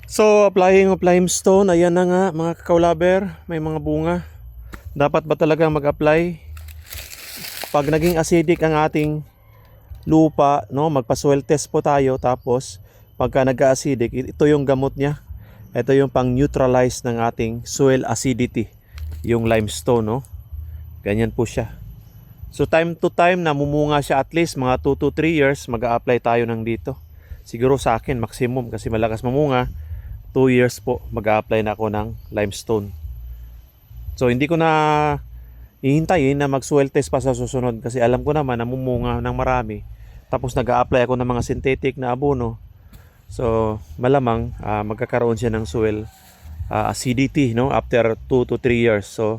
So, applying of limestone, ayan na nga mga kakawlaber, may mga bunga. Dapat ba talaga mag-apply? Pag naging acidic ang ating lupa, no, magpa-soil test po tayo, tapos pagka nag-acidic, ito yung gamot niya. Ito yung pang-neutralize ng ating soil acidity, yung limestone, no. Ganyan po siya. So time to time namumunga siya, at least mga 2 to 3 years mag-a-apply tayo ng dito. Siguro sa akin maximum kasi malakas mamunga, 2 years po mag-a-apply na ako ng limestone. So hindi ko na hihintayin na mag-soil test pa sa susunod kasi alam ko naman namumunga ng marami. Tapos nag-a-apply ako ng mga synthetic na abono. So malamang magkakaroon siya ng soil acidity, no, after 2 to 3 years. So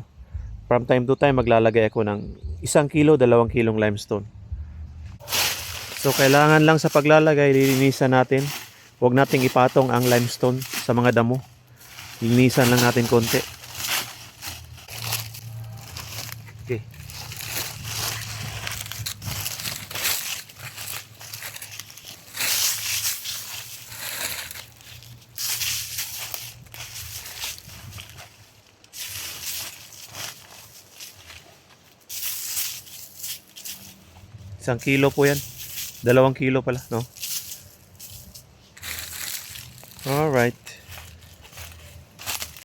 from time to time maglalagay ako ng 1 kilo, 2 kilong limestone. So kailangan lang sa paglalagay, lilinisan natin. Huwag nating ipatong ang limestone sa mga damo. Linisan lang natin konti. Okay. Isang kilo po yan. 2 kilo pala, no? Alright.